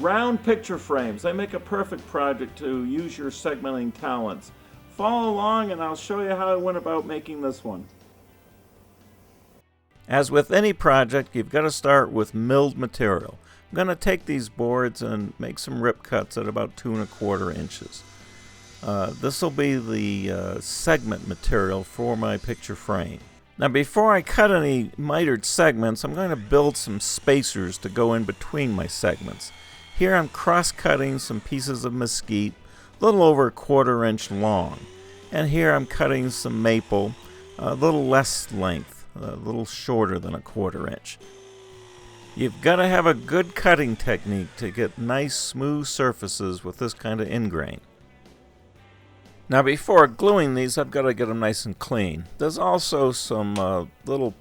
Round picture frames. They make a perfect project to use your segmenting talents. Follow along and I'll show you how I went about making this one. As with any project, you've got to start with milled material. I'm going to take these boards and make some rip cuts at about 2 1/4 inches. This will be the segment material for my picture frame. Now before I cut any mitered segments, I'm going to build some spacers to go in between my segments. Here I'm cross-cutting some pieces of mesquite, a little over 1/4 inch long. And here I'm cutting some maple, a little less length, a little shorter than 1/4 inch. You've got to have a good cutting technique to get nice smooth surfaces with this kind of ingrain. Now before gluing these, I've got to get them nice and clean. There's also some little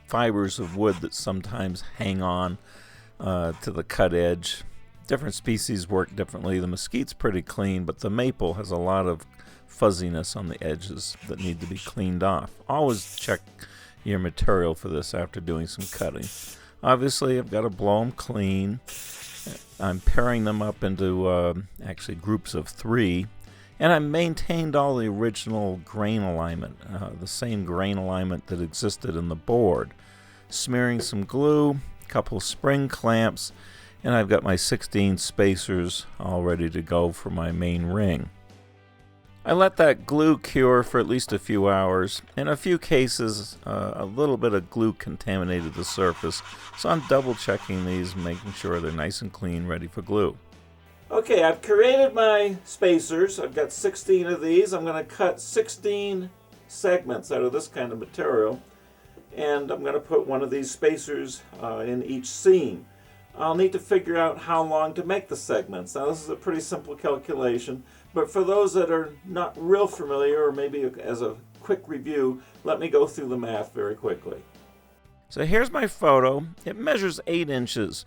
fibers of wood that sometimes hang on to the cut edge. Different species work differently. The mesquite's pretty clean, but the maple has a lot of fuzziness on the edges that need to be cleaned off. Always check your material for this after doing some cutting. Obviously, I've got to blow them clean. I'm pairing them up into actually groups of 3. And I maintained all the original grain alignment, the same grain alignment that existed in the board. Smearing some glue, a couple spring clamps, and I've got my 16 spacers all ready to go for my main ring. I let that glue cure for at least a few hours. In a few cases, a little bit of glue contaminated the surface, so I'm double checking these, making sure they're nice and clean, ready for glue. Okay, I've created my spacers. I've got 16 of these. I'm going to cut 16 segments out of this kind of material, and I'm going to put one of these spacers in each seam. I'll need to figure out how long to make the segments. Now this is a pretty simple calculation, but for those that are not real familiar, or maybe as a quick review, let me go through the math very quickly. So here's my photo. It measures 8 inches.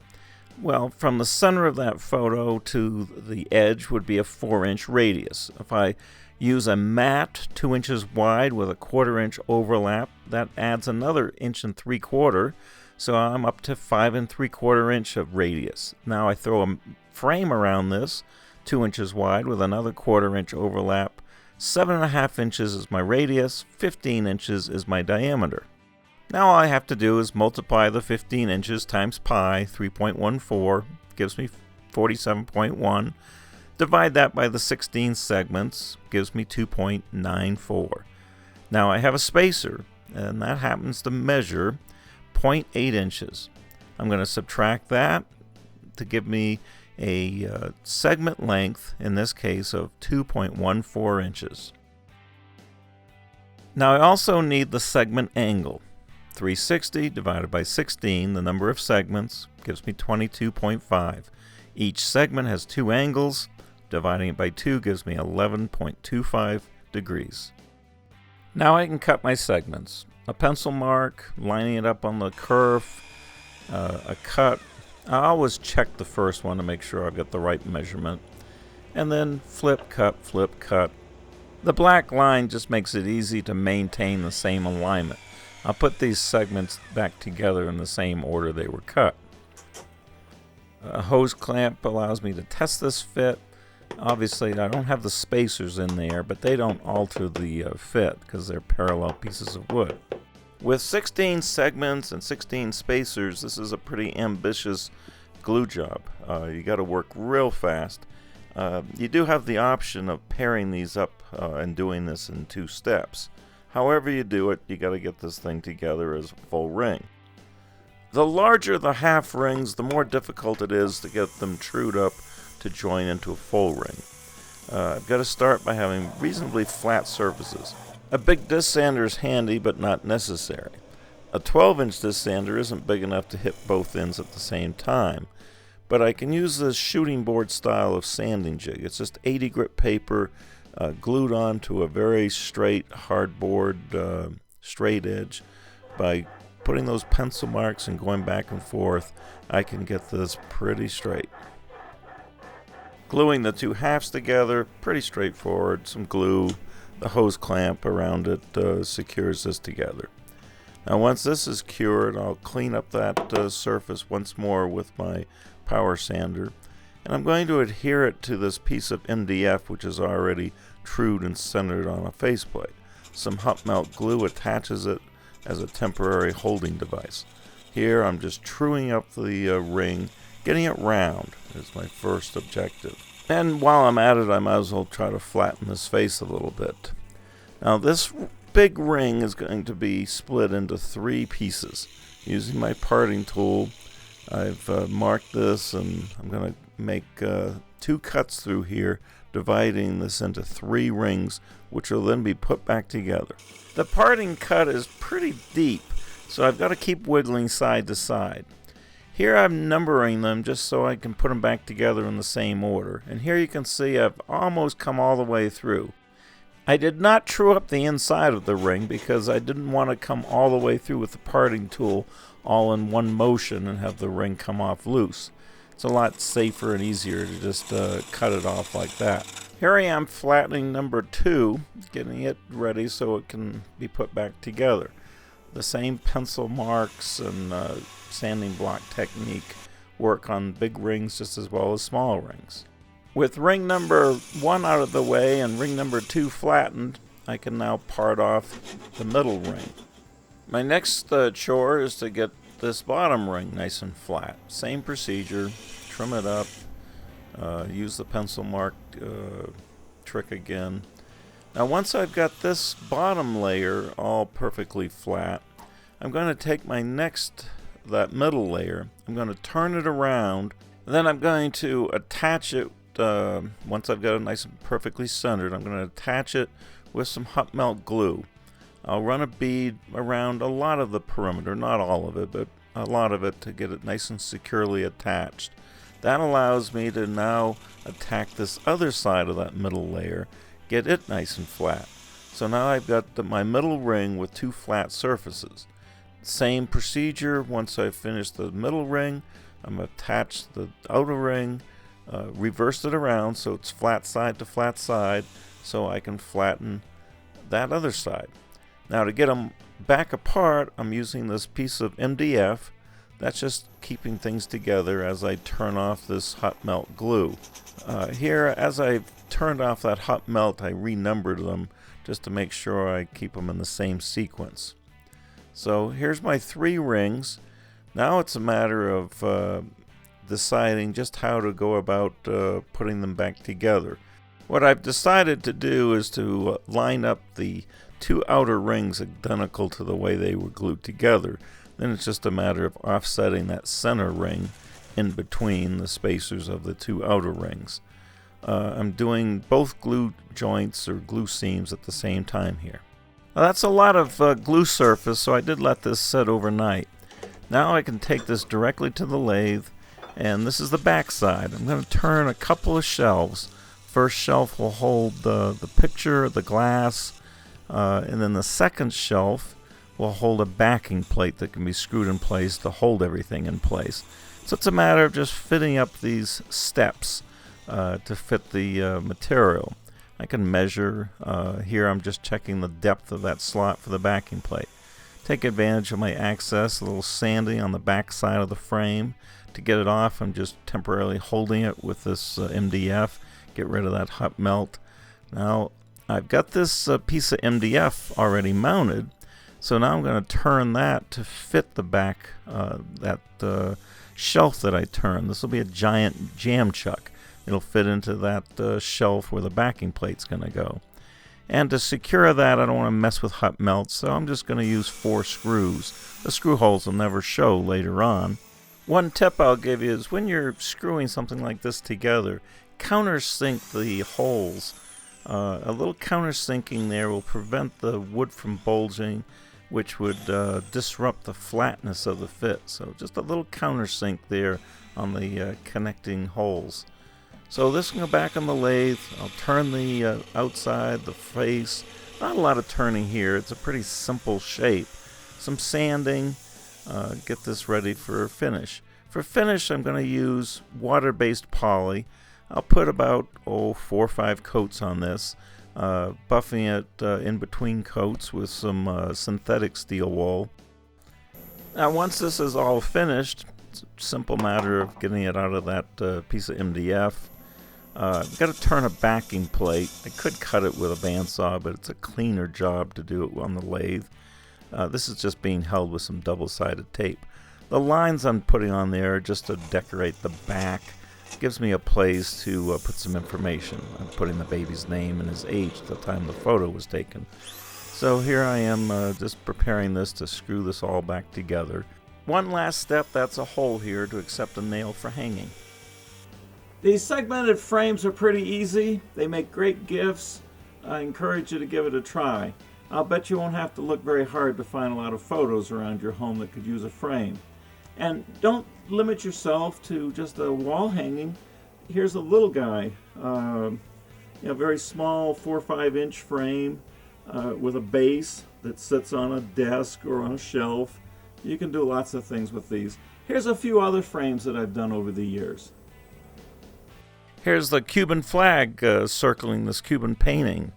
Well, from the center of that photo to the edge would be a 4-inch radius. If I use a mat 2 inches wide with a 1/4 inch overlap, that adds another 1 3/4 inches. So I'm up to 5 3/4 inch of radius. Now I throw a frame around this, 2 inches wide with another 1/4 inch overlap. 7.5 inches is my radius, 15 inches is my diameter. Now all I have to do is multiply the 15 inches times pi, 3.14, gives me 47.1. Divide that by the 16 segments, gives me 2.94. Now I have a spacer, and that happens to measure 0.8 inches. I'm going to subtract that to give me a segment length, in this case, of 2.14 inches. Now I also need the segment angle. 360 divided by 16, the number of segments, gives me 22.5. Each segment has 2 angles. Dividing it by 2 gives me 11.25 degrees. Now I can cut my segments. A pencil mark, lining it up on the curve, a cut. I always check the first one to make sure I've got the right measurement. And then flip, cut, flip, cut. The black line just makes it easy to maintain the same alignment. I'll put these segments back together in the same order they were cut. A hose clamp allows me to test this fit. Obviously, I don't have the spacers in there, but they don't alter the fit because they're parallel pieces of wood. With 16 segments and 16 spacers, this is a pretty ambitious glue job. You got to work real fast. You do have the option of pairing these up and doing this in 2 steps. However you do it, you got to get this thing together as a full ring. The larger the half rings, the more difficult it is to get them trued up to join into a full ring. I've got to start by having reasonably flat surfaces. A big disc sander is handy but not necessary. A 12-inch disc sander isn't big enough to hit both ends at the same time, but I can use this shooting board style of sanding jig. It's just 80 grit paper glued onto a very straight hardboard straight edge. By putting those pencil marks and going back and forth, I can get this pretty straight. Gluing the 2 halves together, pretty straightforward. Some glue, the hose clamp around it secures this together. Now once this is cured, I'll clean up that surface once more with my power sander, And I'm going to adhere it to this piece of MDF, which is already trued and centered on a faceplate. Some hot melt glue attaches it as a temporary holding device. Here I'm just truing up the ring, getting it round is my first objective. And while I'm at it, I might as well try to flatten this face a little bit. Now this big ring is going to be split into 3 pieces. Using my parting tool, I've marked this, and I'm going to make 2 cuts through here, dividing this into 3 rings, which will then be put back together. The parting cut is pretty deep, so I've got to keep wiggling side to side. Here I'm numbering them just so I can put them back together in the same order. And here you can see I've almost come all the way through. I did not true up the inside of the ring because I didn't want to come all the way through with the parting tool all in one motion and have the ring come off loose. It's a lot safer and easier to just cut it off like that. Here I am flattening number 2, getting it ready so it can be put back together. The same pencil marks and sanding block technique work on big rings just as well as small rings. With ring number 1 out of the way and ring number 2 flattened, I can now part off the middle ring. My next chore is to get this bottom ring nice and flat. Same procedure, trim it up, use the pencil mark trick again. Now once I've got this bottom layer all perfectly flat, I'm going to take that middle layer, I'm going to turn it around, and then I'm going to attach it, once I've got it nice and perfectly centered, I'm going to attach it with some hot melt glue. I'll run a bead around a lot of the perimeter, not all of it, but a lot of it to get it nice and securely attached. That allows me to now attack this other side of that middle layer, get it nice and flat. So now I've got my middle ring with 2 flat surfaces. Same procedure, once I've finished the middle ring, I'm going to attach the outer ring, reverse it around so it's flat side to flat side so I can flatten that other side. Now to get them back apart, I'm using this piece of MDF. That's just keeping things together as I turn off this hot melt glue. Here, as I've turned off that hot melt, I renumbered them just to make sure I keep them in the same sequence. So here's my 3 rings. Now it's a matter of deciding just how to go about putting them back together. What I've decided to do is to line up the 2 outer rings identical to the way they were glued together. Then it's just a matter of offsetting that center ring in between the spacers of the 2 outer rings. I'm doing both glue joints or glue seams at the same time here. Now that's a lot of glue surface, so I did let this set overnight. Now I can take this directly to the lathe, and this is the back side. I'm going to turn a couple of shelves. First shelf will hold the picture, the glass, and then the second shelf will hold a backing plate that can be screwed in place to hold everything in place. So it's a matter of just fitting up these steps to fit the material. I can measure. Here I'm just checking the depth of that slot for the backing plate. Take advantage of my access, a little sanding on the back side of the frame. To get it off, I'm just temporarily holding it with this MDF. Get rid of that hot melt. Now I've got this piece of MDF already mounted, so now I'm going to turn that to fit the back, that shelf that I turned. This will be a giant jam chuck. It'll fit into that shelf where the backing plate's going to go. And to secure that, I don't want to mess with hot melt, so I'm just going to use 4 screws. The screw holes will never show later on. One tip I'll give you is when you're screwing something like this together, countersink the holes. A little countersinking there will prevent the wood from bulging, which would disrupt the flatness of the fit. So just a little countersink there on the connecting holes. So this can go back on the lathe. I'll turn the outside, the face. Not a lot of turning here. It's a pretty simple shape. Some sanding. Get this ready for finish. For finish, I'm going to use water-based poly. I'll put about 4 or 5 coats on this, buffing it in between coats with some synthetic steel wool. Now once this is all finished, It's a simple matter of getting it out of that piece of MDF. I've got to turn a backing plate. I could cut it with a bandsaw, but it's a cleaner job to do it on the lathe. This is just being held with some double-sided tape. The lines I'm putting on there are just to decorate the back. It gives me a place to put some information. I'm putting the baby's name and his age at the time the photo was taken. So here I am just preparing this to screw this all back together. One last step, that's a hole here to accept a nail for hanging. These segmented frames are pretty easy. They make great gifts. I encourage you to give it a try. I'll bet you won't have to look very hard to find a lot of photos around your home that could use a frame. And don't limit yourself to just a wall hanging. Here's a little guy, very small 4 or 5 inch frame with a base that sits on a desk or on a shelf. You can do lots of things with these. Here's a few other frames that I've done over the years. Here's the Cuban flag circling this Cuban painting.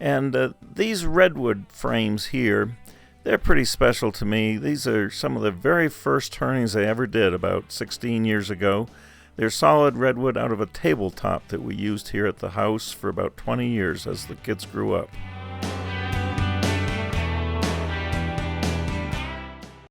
And these redwood frames here, they're pretty special to me. These are some of the very first turnings I ever did about 16 years ago. They're solid redwood out of a tabletop that we used here at the house for about 20 years as the kids grew up.